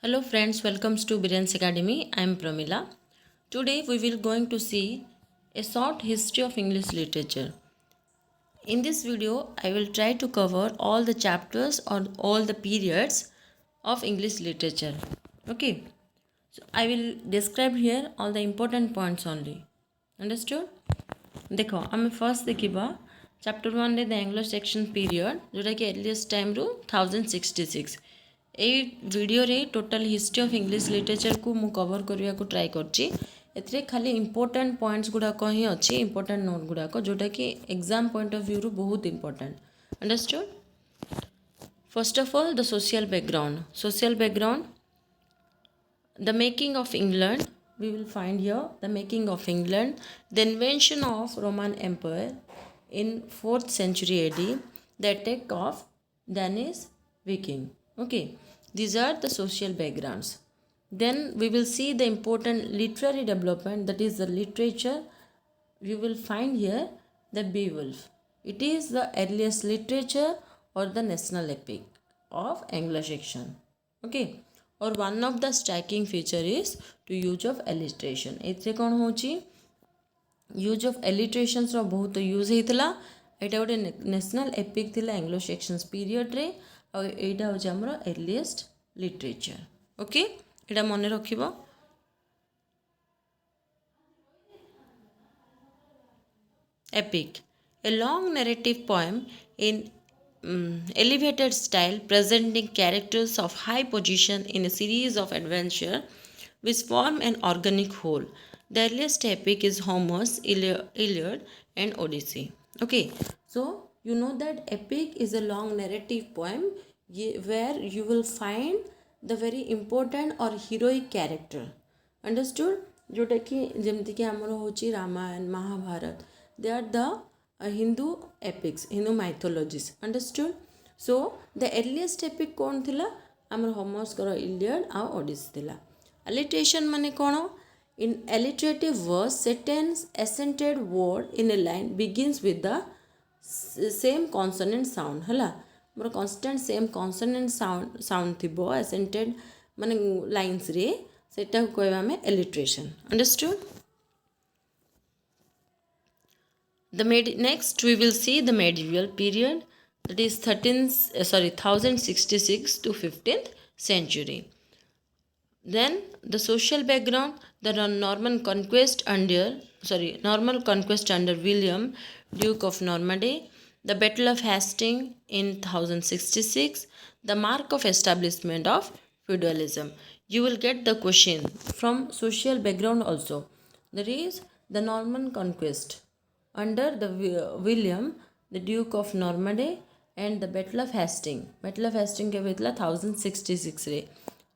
Hello friends, welcome to Biren's Academy. I am Pramila. Today we will going to see a short history of English literature. In this video, I will try to cover all the chapters or all the periods of English literature. Okay, so I will describe here all the important points only. Understood? ଦେଖ ଆମେ first ଦେଖିବା chapter 1 the Anglo Saxon period जोटा कि एर्लीस्ट time रु 1066 एई video रे total history of English literature को मु cover करने को ट्राई करछि एथरे खाली इंपोर्टेंट पॉइंट्स गुडाक ही अच्छी इंपोर्टेंट नोट गुडाक जोटा कि एग्जाम पॉइंट ऑफ व्यू रु बहुत important understood first of all the social background the making of England, we will find here the making of England, the invention of Roman Empire in 4th century AD, the attack of Danish Viking. Okay, these are the social backgrounds. Then we will see the important literary development, that is the literature. You will find here the Beowulf. It is the earliest literature or the national epic of Anglo-Saxon. Okay. और one of the striking feature is to use of alliteration एथे कौन होची use of एलिट्रेशंस रो बहुत use होता एटा गोटे national epic थिला Anglo sections period रे और एटा होची हमरो अर्लीस्ट लिटरेचर ओके एटा मन रखिबो epic a long narrative poem in elevated style presenting characters of high position in a series of adventure which form an organic whole. The earliest epic is Homer's Iliad and Odyssey. Okay, so you know that epic is a long narrative poem where you will find the very important or heroic character. Understood? जोटा कि जमती कि आमर होची Ramayan Mahabharat they are the Hindu epics, Hindu mythologies. Understood? So the earliest epic कौन थिला आमर होमर्स करो इलियड आ ओडिसी थिला. Alliteration माने कौन in alliterative verse sentence accented word in a line begins with the same consonant sound हला मोर constant same consonant sound थिबो accented माने lines रे सेटा कहबा में alliteration. Understood? Next we will see the medieval period, that is 1066 to 15th century. Then the social background, the Norman conquest under William Duke of Normandy, the Battle of Hastings in 1066, the mark of establishment of feudalism. You will get the question from social background also. There is the Norman conquest under the William the Duke of Normandy and the Battle of Hastings. Battle of Hastings के बेतला 1066 रे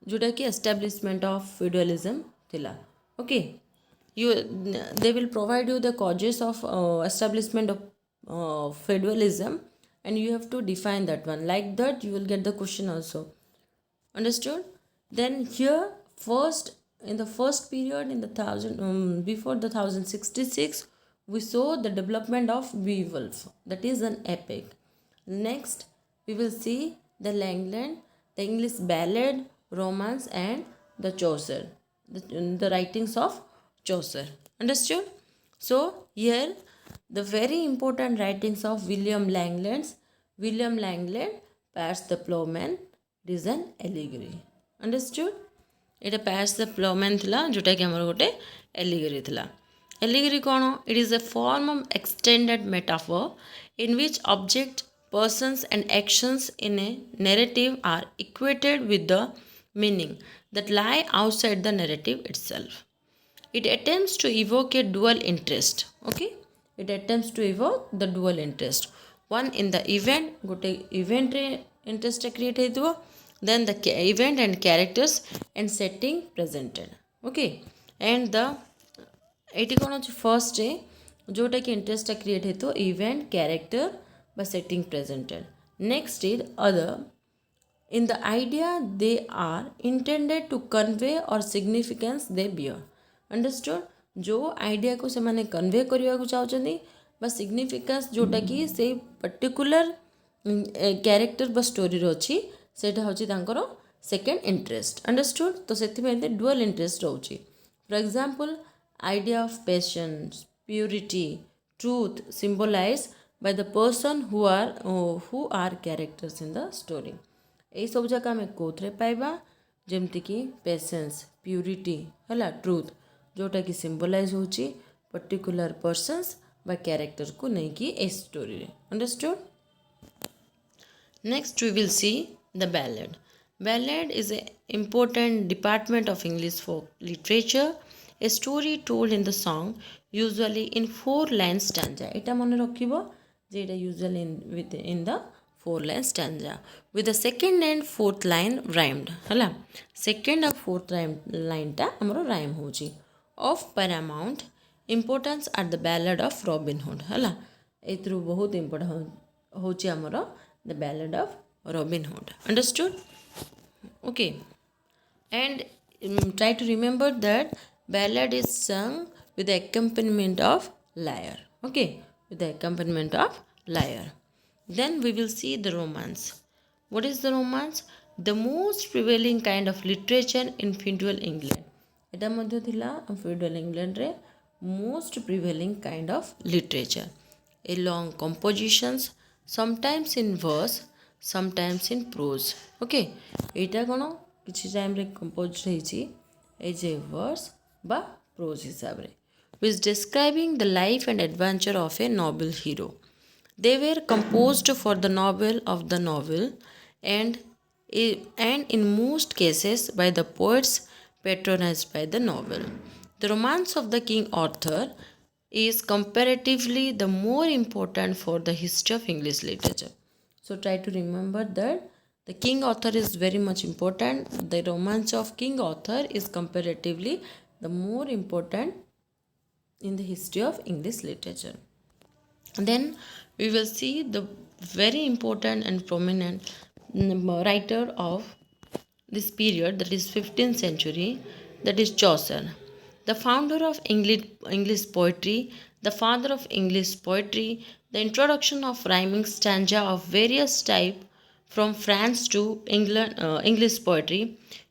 जोटा कि establishment of feudalism थिला. Okay, they will provide you the causes of establishment of feudalism and you have to define that one. Like that you will get the question also. Understood? Then here first in the first period in the before the 1066 we saw the development of Beowulf, that is an epic. Next we will see the Langland, the English ballad, romance and the Chaucer, the writings of Chaucer. Understood? So here the very important writings of William Langland, Piers the Plowman, it is an allegory. Understood? It Piers the Plowman thila जोटा कि हमर गोटे allegory thila. Allegory कौन? It is a form of extended metaphor in which objects, persons and actions in a narrative are equated with the meaning that lie outside the narrative itself. It attempts to evoke a dual interest. Okay? It attempts to evoke the dual interest. One in the event, gote event interest create heithuo, then the event and characters and setting presented. Okay? And the eighty कौन अच्छे first ray जोटा कि interest create है तो event character बा setting presented. Next is other in the idea they are intended to convey और significance they bear. Understood? जो idea को से माने कन्वे करने को चाहते बा सिग्निफिकेंस जोटा कि से पर्टिकुलर कैरेक्टर बा स्टोरी अच्छी सेटा होची तांकर second interest. Understood? तो ସେଥିପାଇଁ the dual interest ରହୁଛି. For example, idea of patience, purity, truth symbolized by the person who are characters in the story. এই ସବୁ ଯାକ ଆମେ କୋଉଥିରେ ପାଇବା ଯେମିତିକି ପେସେନ୍ସ ପ୍ୟୁରିଟି ହେଲା ଟ୍ରୁଥ୍ ଯେଉଁଟାକି ସିମ୍ବଲାଇଜ୍ ହେଉଛି ପର୍ଟିକୁଲାର ପର୍ସନ୍ସ ବା କ୍ୟାରେକ୍ଟରକୁ ନେଇକି ଏ ଷ୍ଟୋରିରେ. ଅଣ୍ଡରଷ୍ଟୁଡ୍? Next we will see the ballad. Ballad is an important department of English folk literature, a story told in the song usually in 4-line stanza. Eta mone rakhibo je eta usually in the 4-line stanza with the second and fourth line rhymed. Hala second and fourth line ta amaro rhyme hoji. Of paramount importance are the ballad of Robin Hood. Hala etru bahut important hoji amaro the ballad of Robin Hood. Understood? Okay. And try to remember that ballad is sung with the accompaniment of lyre. Okay, with the accompaniment of lyre. Then we will see the romance. What is the romance? The most prevailing kind of literature in feudal England. এটা মধ্যে থিলা feudal England রে most prevailing kind of literature. A long compositions, sometimes in verse, sometimes in prose. Okay, এটা কোনো କିଛି ଟାଇମ୍ରେ compose ହେଇଛି ଏଇ ଯେ verse বা prose ହିସାବରେ which describing the life and adventure of a noble hero. They were composed for the novel of the novel and in most cases by the poets patronized by the novel. The romance of the King Arthur is comparatively the more important for the history of English literature. So try to remember that the King Arthur is very much important. The romance of King Arthur is comparatively the more important in the history of English literature. And then we will see the very important and prominent writer of this period, that is 15th century, that is Chaucer, the founder of English poetry, the father of English poetry, the introduction of rhyming stanza of various type from France to English poetry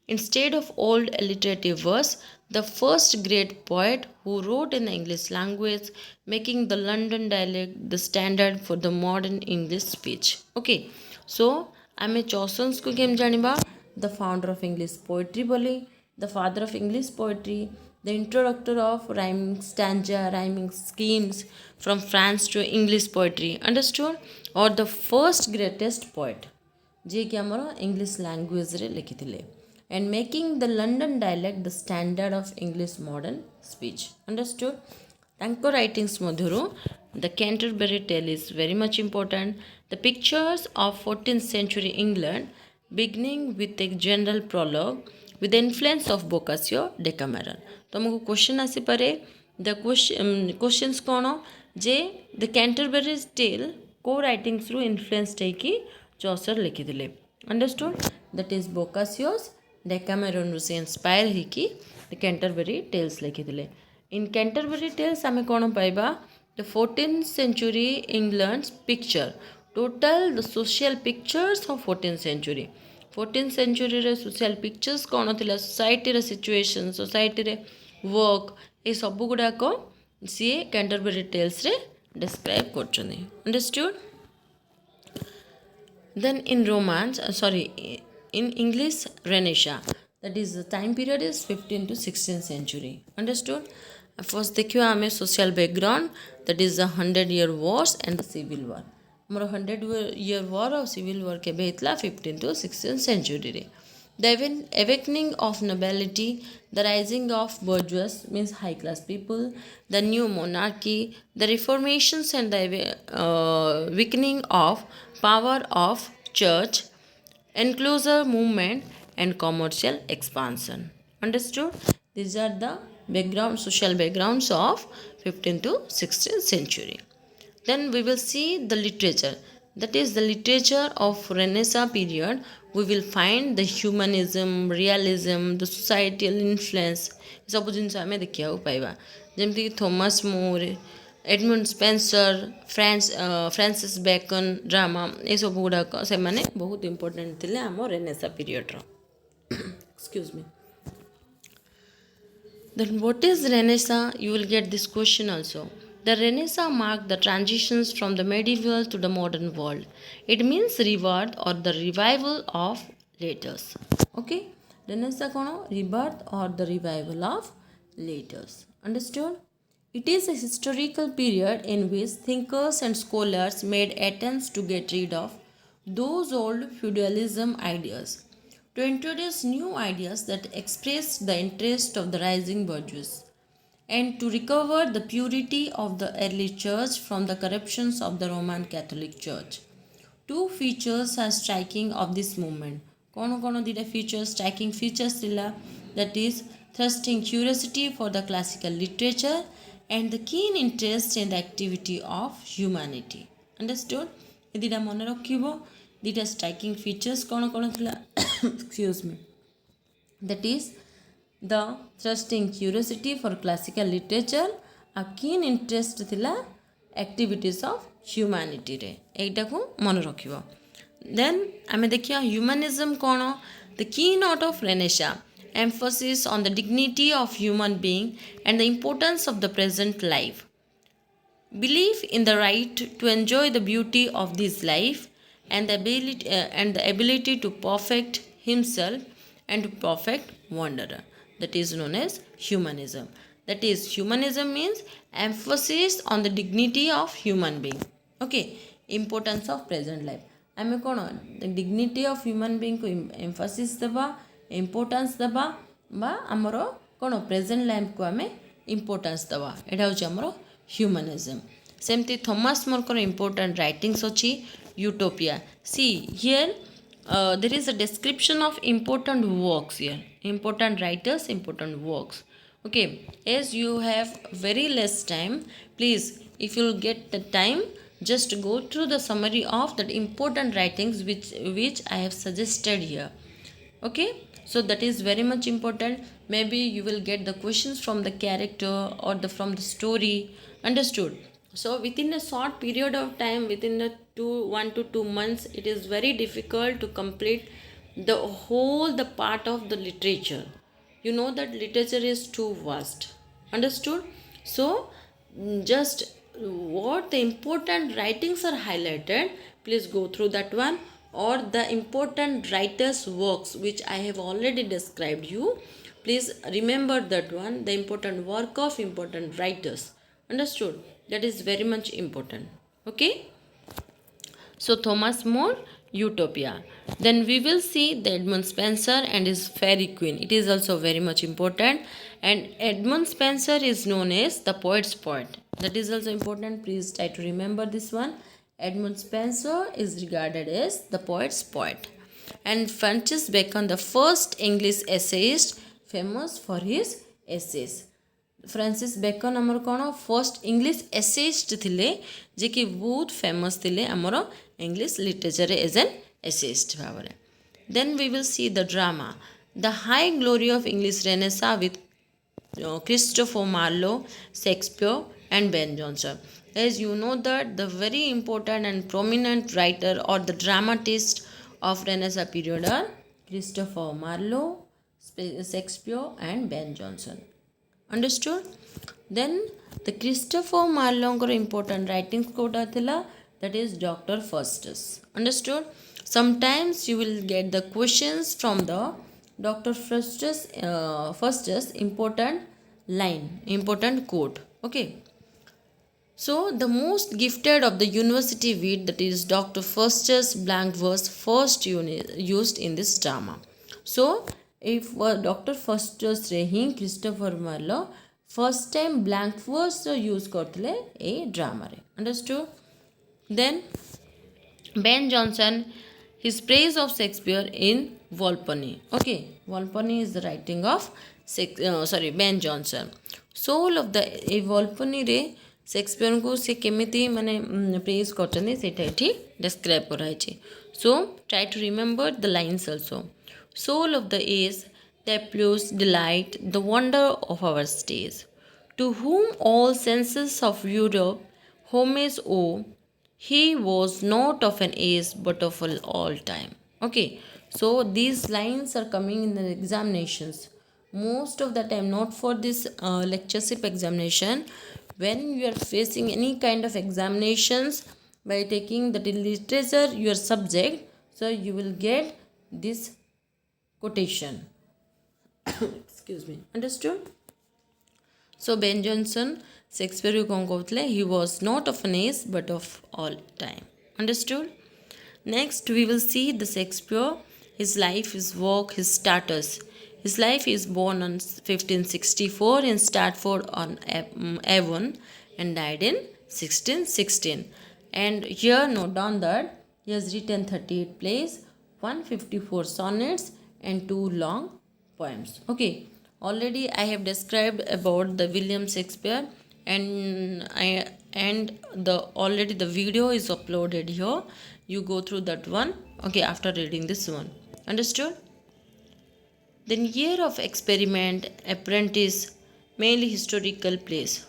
instead of old alliterative verse, the first great poet who wrote in the English language, making the London dialect the standard for the modern English speech. Okay, so आमे चॉसन्स को केम जानिबा the founder of English poetry बोली, the father of English poetry, the introductor of rhyming stanza, rhyming schemes from France to English poetry. Understood? Or the first greatest poet जे कि हमरो English language रे लिखिथिले and making the London dialect the standard of English modern speech. Understood? ତାଙ୍କ writings ମଧ୍ୟରୁ the Canterbury Tale is very much important. The pictures of 14th century England beginning with a general prologue with the influence of Boccaccio Decameron. तुमको question आसी पारे the questions कौन जे the Canterbury Tale को writings रू influenced है कि Chaucer लिखिथिले. Understood? That is Boccaccio's Decameron रू से inspire है कि the Canterbury Tales लिखिथिले. In Canterbury Tales आमे कौन पाइबा the 14th century England's picture, total the social pictures of 14th century. 14th century रे social pictures कौन थिला society रे situation, society रे work ए सबु गुडा को सीए Canterbury Tales रे describe करछनी. Understood? Then in romance, in English Renaissance, that is the time period is 15th to 16th century. Understood? First देखियो आमे social background, that is the 100-year wars and the civil war. हमरो 100-year war और civil war के Betla 15th to 16th century रे. The awakening of nobility, the rising of bourgeois means high class people, the new monarchy, the reformations and the weakening of power of church, enclosure movement and commercial expansion. Understood? These are the social backgrounds of 15th to 16th century. Then we will see the literature, that is the literature of Renaissance period. We will find the humanism, realism, the societal influence सब जिनस आमे देखिया पाइबा जेमति Thomas More, Edmund Spenser, Francis Bacon drama ए सब गुड़ाक से माने बहुत इंपोर्टेंट थिले आम रेनेसां पीरियड रो. excuse me. Then what is Renaissance? You will get this question also. The Renaissance marked the transitions from the medieval to the modern world. It means rebirth or the revival of letters. Okay? Renaissance kono? Rebirth or the revival of letters. Understood? It is a historical period in which thinkers and scholars made attempts to get rid of those old feudalism ideas to introduce new ideas that expressed the interest of the rising bourgeois and to recover the purity of the early church from the corruptions of the Roman Catholic Church. Two features are striking of this movement. Kono dida features, striking features thila, that is thrusting curiosity for the classical literature and the keen interest in the activity of humanity. Understood? Dida mone rakhibo. Dida striking features kono thila excuse me, that is the thrusting curiosity for classical literature, a keen interest thila activities of humanity रे एटा को मन रखिबो. Then आमे देखिया humanism cone, the keynote of Renaissance, emphasis on the dignity of human being and the importance of the present life, belief in the right to enjoy the beauty of this life and the ability to perfect himself and to perfect wanderer. That is known as humanism. That is, humanism means emphasis on the dignity of human being. Okay, importance of present life. आमे कौन the dignity of human being को emphasis दबा, importance दबा बा आमर कौन present life को आमे importance दबा. एटा होची आमर humanism. सेमती थॉमस मोर को important writings अछि Utopia. See here there is a description of important works here, important writers, important works. Okay, as you have very less time, please if you get the time, just go through the summary of that important writings which I have suggested here. Okay, so that is very much important. Maybe you will get the questions from the character or from the story. Understood? So within a short period of time, within the 1 to 2 months, it is very difficult to complete the whole the part of the literature. You know that literature is too vast. Understood? So just what the important writings are highlighted, please go through that one, or the important writers works which I have already described you. Please remember that one, the important work of important writers. Understood? That is very much important. Okay, so Thomas More, Utopia. Then we will see the Edmund Spenser and his Fairy Queen. It is also very much important. And Edmund Spenser is known as the poet's poet. That is also important. Please try to remember this one. Edmund Spenser is regarded as the poet's poet. And Francis Bacon, the first English essayist, famous for his essays. Francis Bacon आमर कौन first English essayist थिले जे कि बहुत famous थिले आमर English literature as an essayist भाव में. Then we will see the drama the high glory of English renaissance with Christopher Marlowe, Shakespeare and Ben Jonson. As you know that the very important and prominent writer or the dramatist of Renaissance period are Christopher Marlowe, Shakespeare and Ben Jonson. Understood? Then the Christopher Marlowe important writings कोटा थिला, that is Dr. Faustus. Understood? Sometimes you will get the questions from the Dr. Faustus important line, important quote. Okay. So the most gifted of the university wit, that is Dr. Faustus blank verse first used in this drama. So if Dr. Faustus रे ही Christopher Marlowe first time blank verse use करते ए drama रे. Understood? Then Ben Jonson, his praise of Shakespeare in Volpone. Okay, Volpone is the writing of Ben Jonson. Soul of the age Volpone रे Shakespeare को से केमिति माने praise करते सेटा एठी डिस्क्राइब कराइछि. So try to remember the lines also. Soul of the age, the applause, delight, the wonder of our stage, to whom all senses of Europe homage owe, he was not of an age but of all time. Okay, So these lines are coming in the examinations most of the time, not for this lectureship examination. When you are facing any kind of examinations by taking the literature your subject, so you will get this quotation. Excuse me. Understood? So Ben Jonson, Shakespeare को कौन कहते? He was not of an age but of all time. Understood? Next, we will see the Shakespeare, his life, his work, his status. His life is born on 1564 in Stratford on Avon and died in 1616. And here note down that he has written 38 plays, 154 sonnets and 2 long poems. Okay, already I have described about the William Shakespeare, and the already the video is uploaded here. You go through that one, okay, after reading this one. Understood? Then year of experiment, apprentice, mainly historical plays.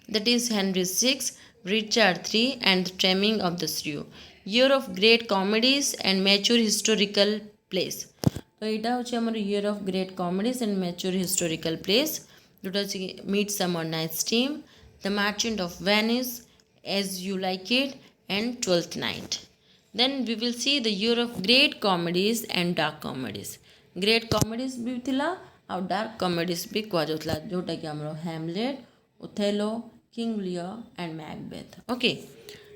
That is Henry VI, Richard III and the Taming of the Shrew. Year of great comedies and mature historical plays. तो यहाँ हूँ year of great comedies and mature historical plays, जोटा Midsummer Night's Dream, The Merchant of Venice, As You Like It and Twelfth Night. Then we will see the year of great comedies and dark comedies. Great comedies भी थिला और dark comedies भी कुआजाउथला, जोटा कि हमरो Hamlet, Othello, King Lear and Macbeth. Okay.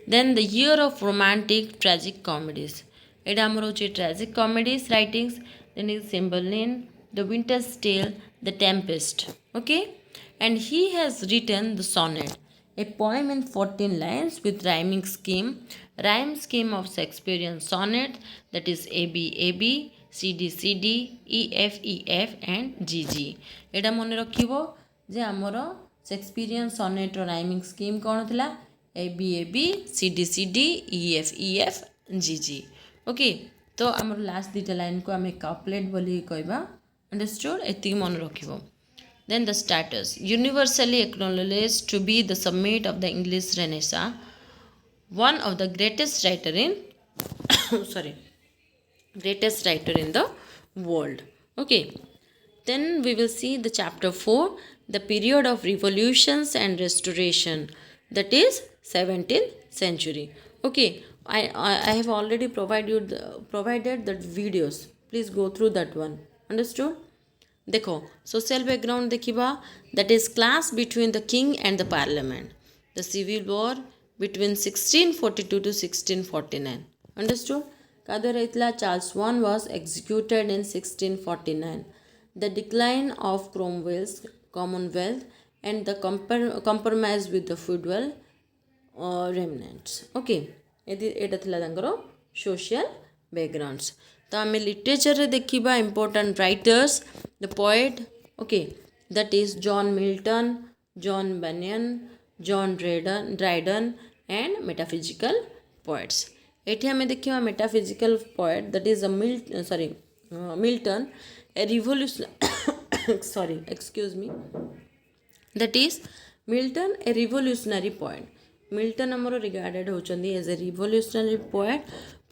Then the year of romantic tragic comedies. এটা हमरो होचे tragic comedies writings. Then is Cymbeline, The Winter's Tale, The Tempest. Okay. And he has written the sonnet, a poem in 14 lines with rhyming scheme. Rhyme scheme of Shakespearean sonnet, that is AB, CD, EF and GG. एटा मन रखिबो जे हमर Shakespearean sonnet रो rhyming scheme कोन थिला? AB, CD, EF, GG. Okay, तो हमर last दुटा line को हमें काउपलेट बोली कहबा. Understood? एति मन रखिबो. Then the status, universally acknowledged to be the summit of the English Renaissance, one of the greatest writer in greatest writer in the world. Okay, then we will see the chapter 4, the period of revolutions and restoration, that is 17th century. Okay, I have already provided the videos. Please go through that one. Understood? देखो social background देखिबा, that is class between the king and the parliament, the civil war between 1642 to 1649. Understood? कादर इतला Charles one was executed in 1649. The decline of Cromwell's commonwealth and the compromise with the feudal remnants. Okay, एटा थिला तांकर social backgrounds. तो आम literature रे देखिबा important writers, the poet, okay, that is John Milton, John Bunyan, John Dryden and metaphysical poets. एठी हमें देखिबा metaphysical poet, that is Milton, a revolution sorry excuse me, that is Milton a revolutionary poet. Milton आमर regarded होचंदी as a revolutionary poet,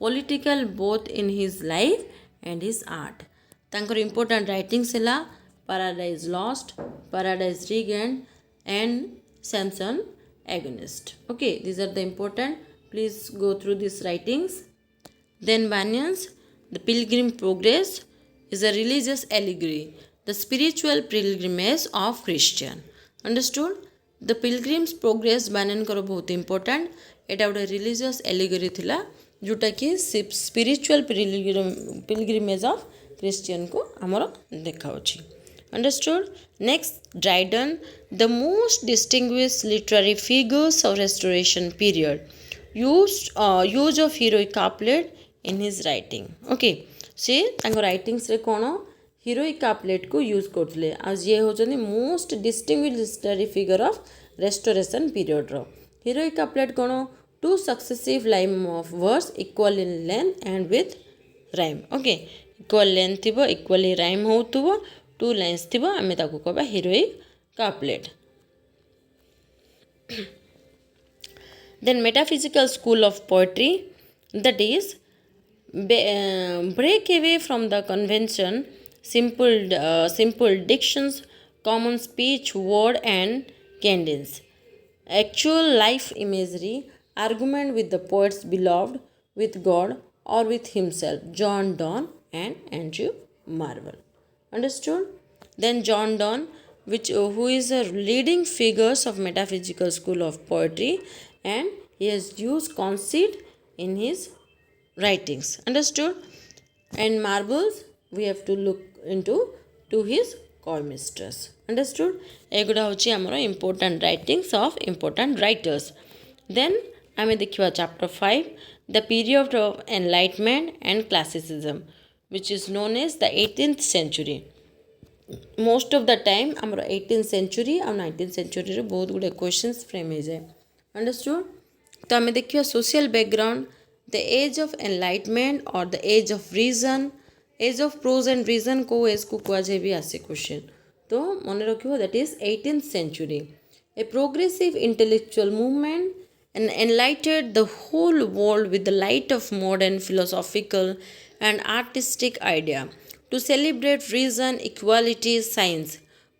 political both in his life and his art. तांकर important writings है Paradise Lost, Paradise Regained and Samson Agonist. Okay, these are the important. Please go through these writings. Then Bunyan's The Pilgrim Progress is a religious allegory, the spiritual pilgrimage of Christian. Understood? The Pilgrim's Progress Bunyan करो बहुत important. एटा गोटे religious allegory थिला, जोटा कि spiritual pilgrimage of Christian को आमर देखा. Understood? Next, Dryden, the most distinguished literary figures of restoration period, use of heroic couplet in his writing. Okay, से राइटिंग्स रे कौन हीरोइक काप्लेट को यूज करते. आज ये होचंदी most distinguished literary figure of restoration period रो. हीरोइक काप्लेट कौन? Two successive line of verse equal in length and with rhyme. Okay, equal length थिबो, equally rhyme होतुबो, two lines थिबो, आमे ताको कहबा heroic couplet. Then metaphysical school of poetry, that is Break away from the convention, simple dictions, common speech, word, and cadence. Actual life imagery, argument with the poet's beloved, with God, or with himself. John Donne and Andrew Marvell. Understood? Then John Donne, who is a leading figures of metaphysical school of poetry, and he has used conceit in his writings. Understood? And Marbles, we have to look into to his choristers. Understood? Eguda hochi amara important writings of important writers. Then ame dekhiba chapter 5, the period of enlightenment and classicism, which is known as the 18th century. Most of the time ଆମର 18th century ଆଉ 19th century ରେ ବହୁତ ଗୁଡ଼ିଏ questions frame ହେଇଯାଏ. Understood? ତ ଆମେ ଦେଖିବା social background, the age of enlightenment or the age of reason, age of prose and reason କୋଉ age କୁ କୁହାଯାଏ ବି ଆସେ question. ତ ମନେ ରଖିବ that is 18th century. A progressive intellectual movement and enlightened the whole world with the light of modern philosophical and artistic idea. To celebrate reason, equality, science,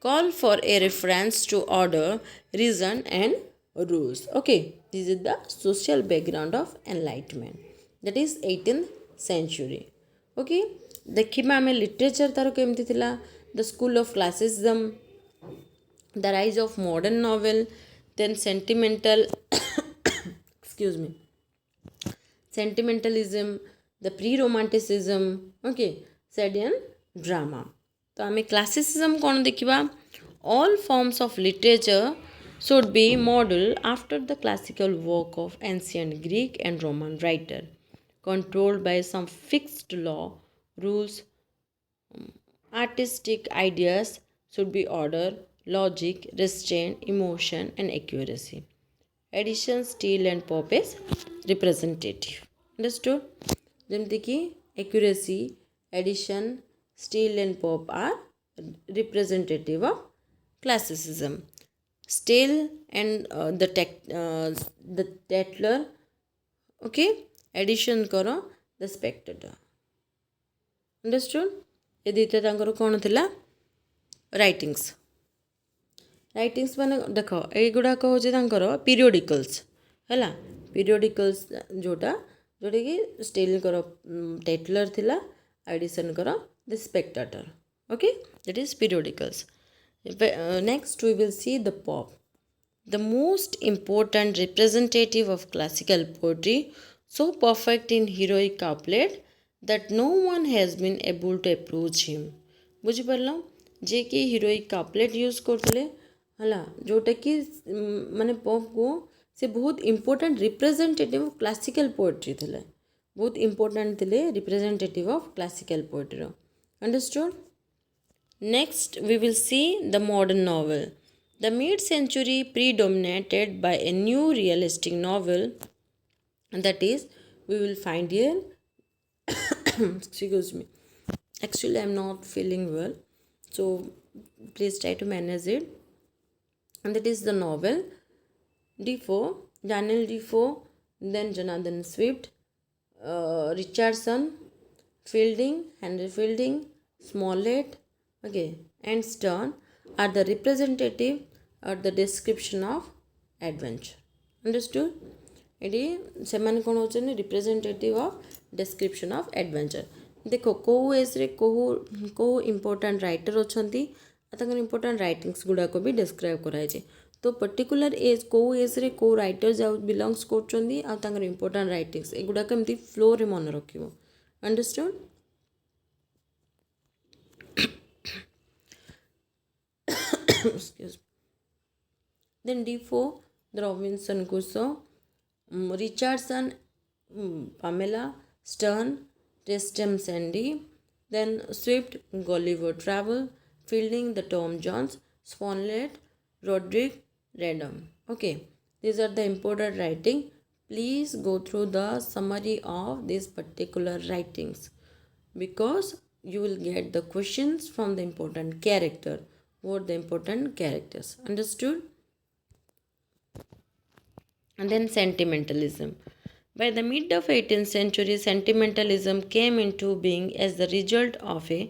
call for a reference to order, reason, and rules. Okay, this is the social background of enlightenment. That is 18th century. Okay, देखिबा आमे literature तार केमती थिला, the school of classicism, the rise of modern novel, then sentimental excuse me, sentimentalism, the pre-romanticism, okay, Sadian drama. तो आमे classicism कौन देखिबा, all forms of literature should be modeled after the classical work of ancient Greek and Roman writer, controlled by some fixed law, rules, artistic ideas should be order, logic, restraint, emotion, and accuracy. Addition, style, and pop is representative. Understood? जेमती कि accuracy, addition, style, and pop are representative of classicism. Style and the Tatler, okay, addition करो the spectator. Understood? ये दीते तांकर कौन थिला writings. Writings मैंने देख युड़ाक हूँ पीरियडिकल्स है पीरियडिकल्स जोटा जोटा कि स्टेल कर टेटलर थिला एडिसन कर the Spectator. Okay, that is periodicals. Next we will see the Pope, the most important representative of classical poetry, so perfect in heroic couplet that no one has been able to approach him. बुझीपार जे कि heroic काउपलेट use करते है जोटा कि माने pop को से बहुत important representative of classical poetry थे, बहुत इम्पोर्टेंट थे representative of classical poetry. Understood? Next we will see the modern novel. The mid century predominated by a new realistic novel, that is we will find here excuse me, actually I am not feeling well, so please try to manage it. And that is the novel Defoe, Daniel Defoe, then Jonathan Swift, Richardson, Fielding, Henry Fielding, Smollett, okay, and Sterne are the representative or the description of adventure. Understood? Eighty से कौन हो representative of description of adventure. देखो कौ as रे कौ important writer अच्छा important writings गुड़ाक भी describe कराई. तो पर्टिकुलर एज कौ एज रे कौ राइटर जा बिलंग्स कर इम्पोर्टाट राइटिंग्स एगुड़ाक एमती फ्लो रे मन रख. Understood? Then Defoe, the Robinson Crusoe, Richardson, Pamela, Sterne, Tristram Shandy, then Swift, Gulliver Travel, Fielding, the Tom Jones, Smollett, Roderick Random. Okay, these are the important writing. Please go through the summary of these particular writings because you will get the questions from the important character or the important characters. Understood? And then sentimentalism. By the mid of 18th century, sentimentalism came into being as the result of a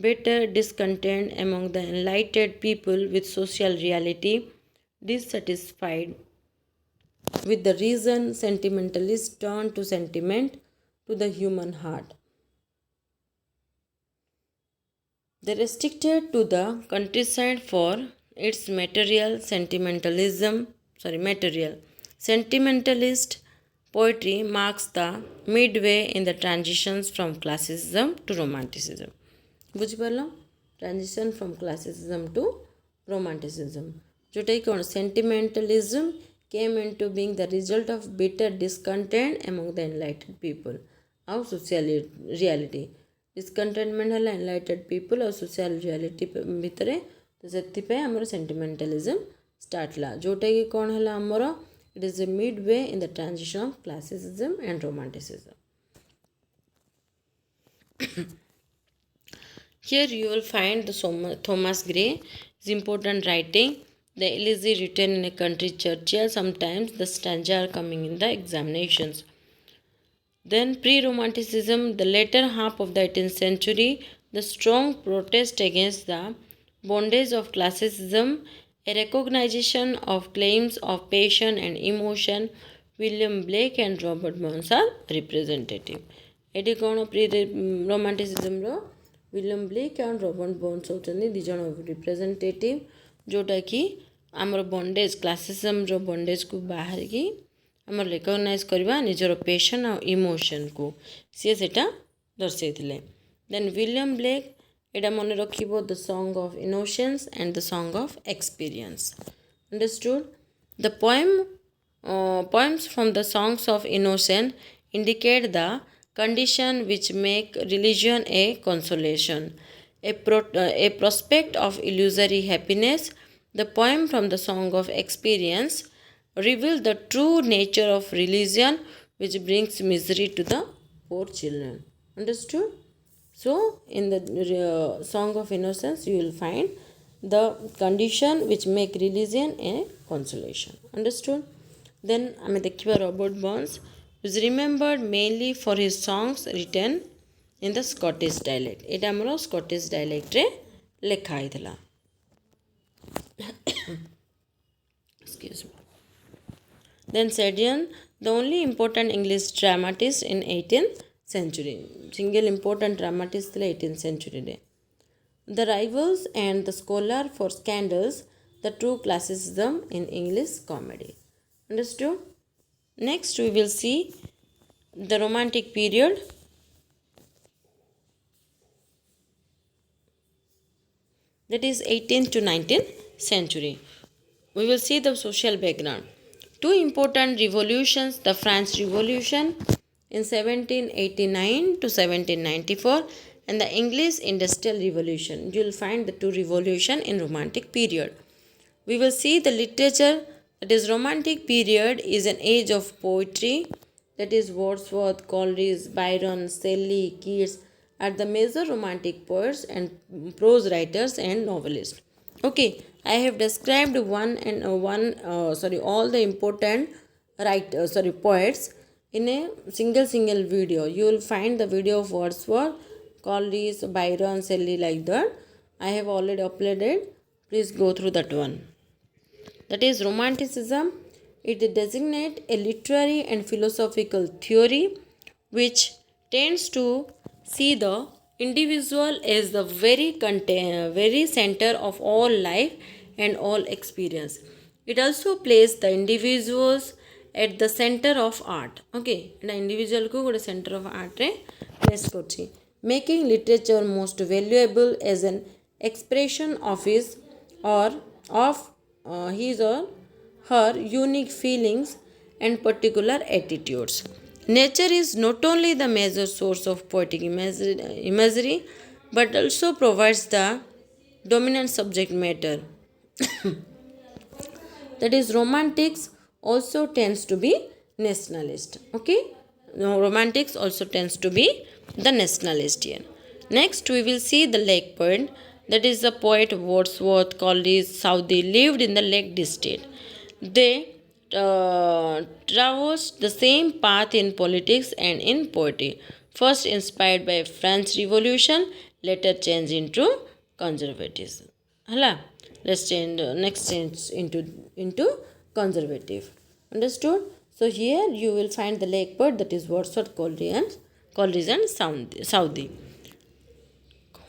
bitter discontent among the enlightened people with social reality. Dissatisfied with the reason, sentimentalists turned to sentiment to the human heart. They restricted to the countryside for its material. Sentimentalist poetry marks the midway in the transitions from classicism to romanticism. बुझिपार transition from classicism to romanticism जोटा कौन sentimentalism came into being the result of bitter discontent among the enlightened people आउ social reality discontentment है enlightened people और social reality भितर तो से आमर सेंटिमेंटलिज्म स्टार्ट ला जोटा कि कौन है आमर it is a mid way in the transition of classicism and romanticism. Here you will find the Thomas Gray's important writing, the elegy written in a country churchyard. Sometimes the stanza are coming in the examinations. Then pre-Romanticism, the later half of the 18th century, the strong protest against the bondage of classicism, a recognition of claims of passion and emotion. William Blake and Robert Burns are representative. एटी कौन pre romanticism William Blake and Robert Burns होचंदी दी जण representative जोटा कि आमर bondage classicism रो bondage को बाहर की आमर रिकॉग्नाइज करबा निजर पैशन और इमोशन को सी सेटा दर्शाइथिले. देन विलियम ब्लेक एटा मन रखिबो the song of innocence and the song of experience. Understood. The poems from the songs of innocence indicate the condition which make religion a consolation, a prospect of illusory happiness. The poem from the song of experience reveal the true nature of religion which brings misery to the poor children. Understood? So in the song of innocence you will find the condition which make religion a consolation. Understood? Then ame dekhiba Robert Burns is remembered mainly for his songs written in the Scottish dialect. एटा हमरो Scottish dialect रे लेखा आइथला. Excuse me. Then Serdian, the only important English dramatist in 18th century. Single important dramatist in 18th century रे. The rivals and the scholar for scandals, the true classicism in English comedy. Understood? Next we will see the romantic period. That is 18th to 19th century. We will see the social background. Two important revolutions, the French Revolution in 1789 to 1794 and the English Industrial Revolution. You will find the two revolutions in romantic period. We will see the literature. That is, romantic period is an age of poetry. That is, Wordsworth, Coleridge, Byron, Shelley, Keats are the major romantic poets and prose writers and novelists. Okay, I have described all the important poets in a single video. You will find the video of Wordsworth, Coleridge, Byron, Shelley like that. I have already uploaded. Please go through that one. That is, Romanticism. It designates a literary and philosophical theory which tends to see the individual as the very center of all life and all experience. It also places the individuals at the center of art. Okay, and the individual ko gote center of art re place korchi, making literature most valuable as an expression of his or her unique feelings and particular attitudes. Nature is not only the major source of poetic imagery but also provides the dominant subject matter. That is, romantics also tends to be nationalist. Okay, now romantics also tends to be the nationalist here. Next we will see the Lake poet. That is, the poet Wordsworth, Coleridge, Southey lived in the Lake District. They traversed the same path in politics and in poetry. First inspired by French Revolution, later changed into conservatism. Hala. Let's change next change into conservative. Understood? So here you will find the lake poet, that is Wordsworth, Coleridge and Southey.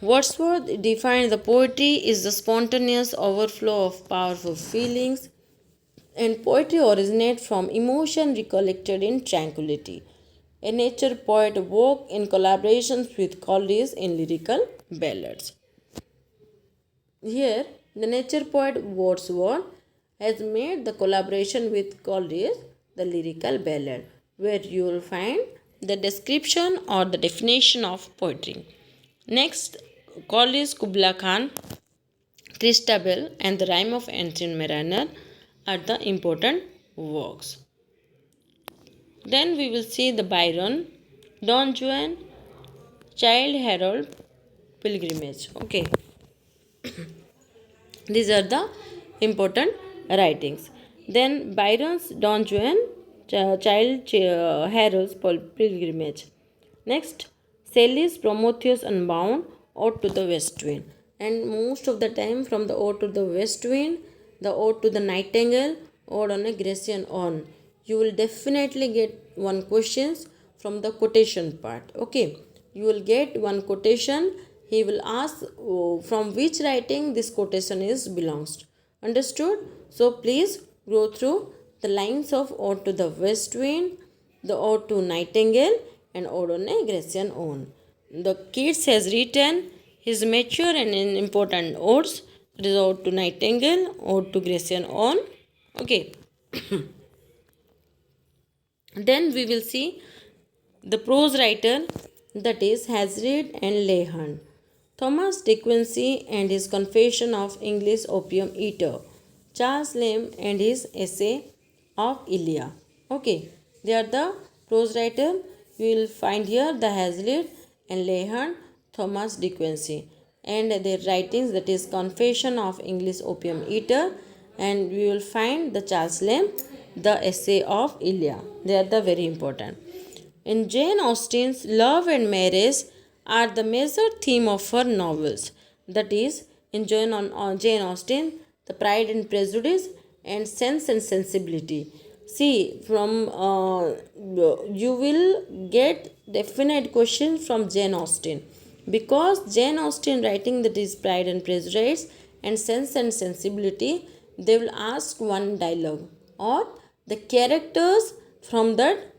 Wordsworth defined the poetry is the spontaneous overflow of powerful feelings, and poetry originates from emotion recollected in tranquility. A nature poet worked in collaborations with Coleridge in lyrical ballads. Here, the nature poet Wordsworth has made the collaboration with Coleridge the lyrical ballad, where you will find the description or the definition of poetry. Next, Coleridge, Kubla Khan, Christabel, and the Rime of Ancient Mariner are the important works. Then we will see the Byron, Don Juan, Childe Harold, Pilgrimage. Okay. These are the important writings. Then Byron's Don Juan, Childe Harold's Pilgrimage. Next, Shelley's Prometheus Unbound, Ode to the West Wind. And most of the time from the Ode to the West Wind, the Ode to the Nightingale, Ode on a Grecian Urn, you will definitely get one questions from the quotation part. Okay, you will get one quotation. He will ask from which writing this quotation is belongs. Understood? So please go through the lines of Ode to the West Wind, the Ode to Nightingale, and Ode on a Grecian Urn. The Keats has written his mature and important odes. It is Ode to Nightingale, Ode to Grecian Urn. Okay. Then we will see the prose writer, that is Hazlitt and Lehan. Thomas De Quincey and his Confession of English Opium Eater. Charles Lamb and his Essay of Ilya. Okay, they are the prose writer. You will find here the Hazlitt and Lehan, Thomas De Quincey, and their writings, that is Confession of English Opium Eater, and we will find the Charles Lamb, the Essay of Ilya. They are the very important. In Jane Austen's Love and Marriage are the major theme of her novels. That is, in Jane Austen, the Pride and Prejudice and Sense and Sensibility. See, from you will get definite question from Jane Austen, because Jane Austen writing, that is Pride and Prejudice and Sense and Sensibility, they will ask one dialogue or the characters from that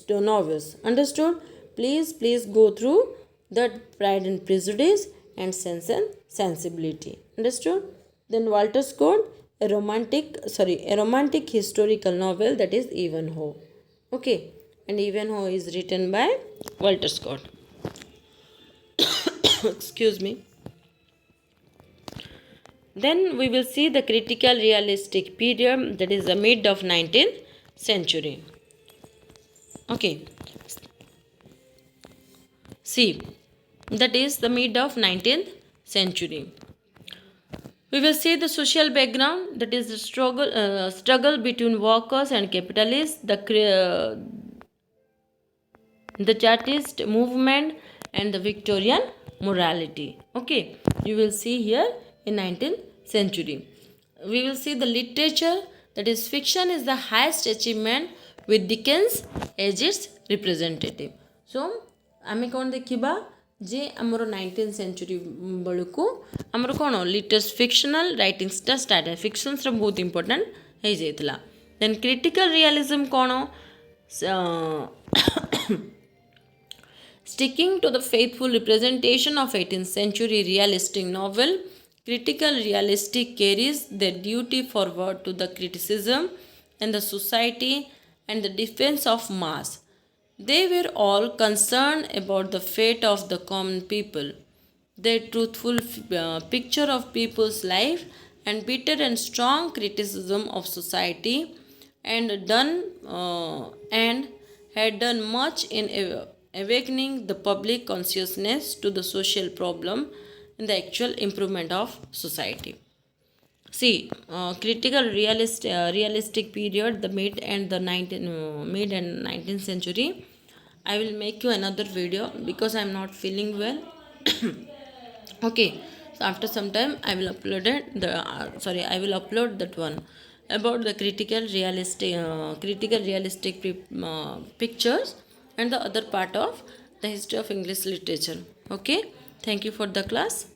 novels. Understood? Please go through that Pride and Prejudice and Sense and Sensibility. Understood? Then Walter Scott, a romantic historical novel, that is Ivanhoe. Okay, and Ivanhoe is written by Walter Scott. Excuse me. Then we will see the critical realistic period, that is the mid of 19th century. Okay. See, that is the mid of 19th century. We will see the social background, that is the struggle between workers and capitalists, the Chartist movement, and the Victorian morality. Okay, you will see here in 19th century. We will see the literature, that is fiction is the highest achievement with Dickens as its representative. So आमे कौन देखिबा जे हमरो 19th century बळकु हमरो कोन latest fictional राइटिंग्सटा start है. Fictions बहुत इंपोर्टेंट है जाइतला. देन क्रिटिकल रियलिज्म कोन sticking to the faithful representation of 18th century realistic novel, critical realistic carries their duty forward to the criticism and the society and the defense of mass. They were all concerned about the fate of the common people, their truthful picture of people's life, and bitter and strong criticism of society, and had done much in awakening the public consciousness to the social problem and the actual improvement of society. critical realistic period, the mid and 19th century. I will make you another video because I am not feeling well. Okay, so after some time I will upload it. I will upload that one about the critical realistic pictures and the other part of the history of English literature. Okay, thank you for the class.